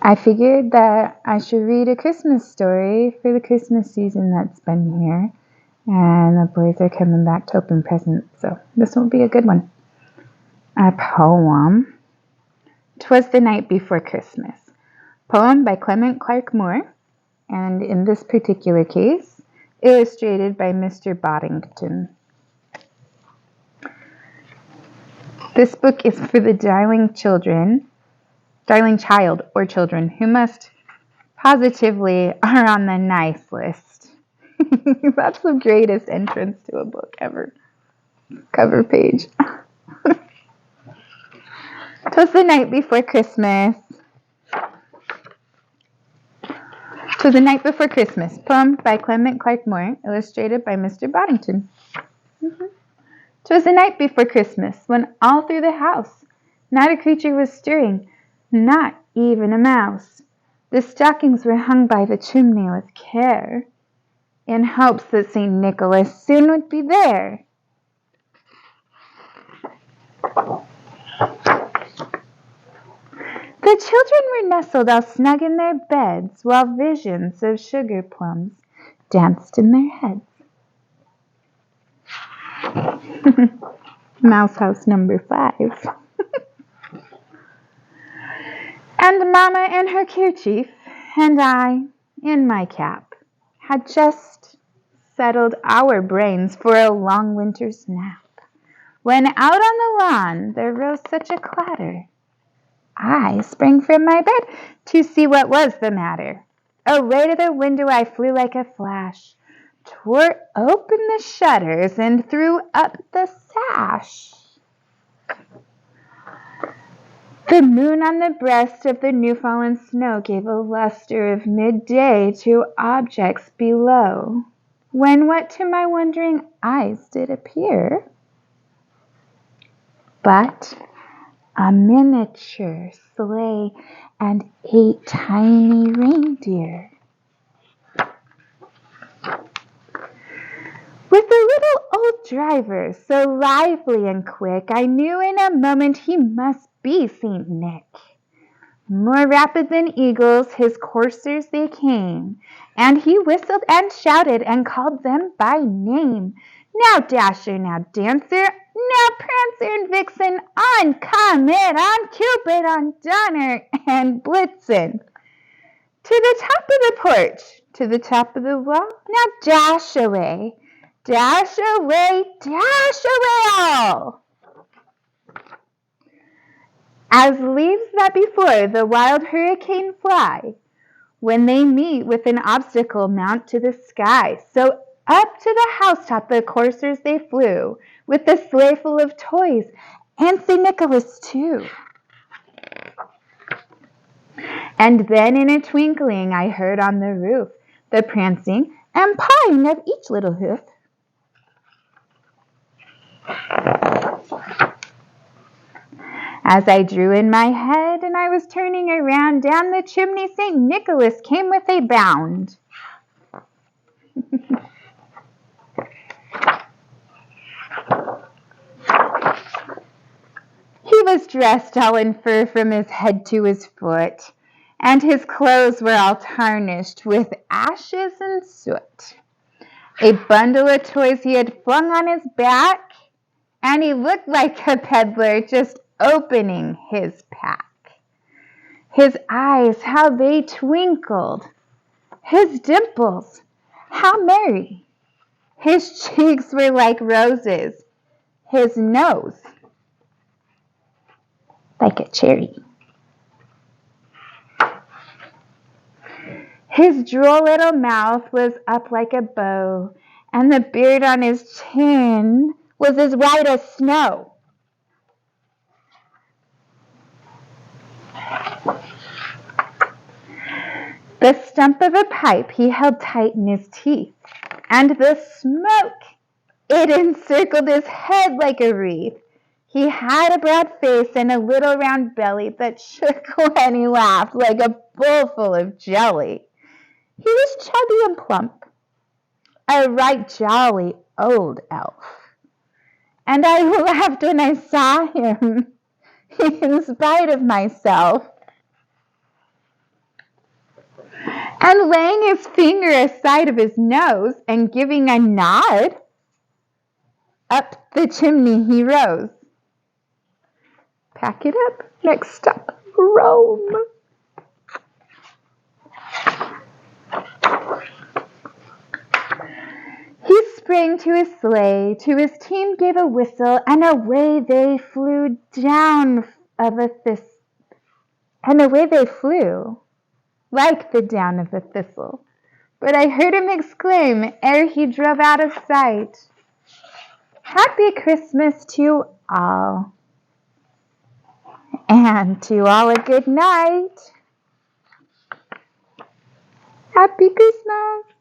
I figured that I should read a Christmas story for the Christmas season that's been here. And the boys are coming back to open presents, so this will be a good one. A poem. 'Twas the Night Before Christmas. Poem by Clement Clark Moore, and in this particular case, illustrated by Mr. Boddington. This book is for the darling child or children who must positively are on the nice list. That's the greatest entrance to a book ever. Cover page. 'Twas the night before Christmas. 'Twas the Night Before Christmas. Poem by Clement Clark Moore, illustrated by Mr. Boddington. 'Twas the night before Christmas, when all through the house not a creature was stirring, not even a mouse. The stockings were hung by the chimney with care, in hopes that St. Nicholas soon would be there. The children were nestled all snug in their beds, while visions of sugar plums danced in their heads. Mouse House number 5. And Mama in her kerchief, and I in my cap, had just settled our brains for a long winter's nap, when out on the lawn there rose such a clatter. I sprang from my bed to see what was the matter. Away to the window I flew like a flash, tore open the shutters, and threw up the sash. The moon on the breast of the new-fallen snow gave a luster of midday to objects below, when what to my wondering eyes did appear but a miniature sleigh and 8 tiny reindeer. With a little old driver, so lively and quick, I knew in a moment he must be St. Nick. More rapid than eagles, his coursers they came, and he whistled and shouted and called them by name. Now Dasher, now Dancer, now Prancer and Vixen, on Comet, on Cupid, on Donner and Blitzen. To the top of the porch, to the top of the wall, now dash away, dash away, dash away all. As leaves that before the wild hurricane fly, when they meet with an obstacle mount to the sky, so up to the housetop the coursers they flew, with the sleigh full of toys, and St. Nicholas too. And then in a twinkling I heard on the roof the prancing and pawing of each little hoof. As I drew in my head and I was turning around, down the chimney St. Nicholas came with a bound. He was dressed all in fur from his head to his foot, and his clothes were all tarnished with ashes and soot. A bundle of toys he had flung on his back, and he looked like a peddler just opening his pack. His eyes, how they twinkled. His dimples, how merry. His cheeks were like roses. His nose, like a cherry. His droll little mouth was up like a bow, and the beard on his chin was as white as snow. The stump of a pipe he held tight in his teeth, and the smoke, it encircled his head like a wreath. He had a broad face and a little round belly that shook when he laughed like a bowl full of jelly. He was chubby and plump, a right jolly old elf, and I laughed when I saw him, in spite of myself. and laying his finger aside of his nose and giving a nod, up the chimney he rose. Pack it up, next stop, Rome. He sprang to his sleigh, to his team gave a whistle, and away they flew down of a thistle. And away they flew, like the down of a thistle. But I heard him exclaim, ere he drove out of sight, Happy Christmas to all, and to all a good night. Happy Christmas.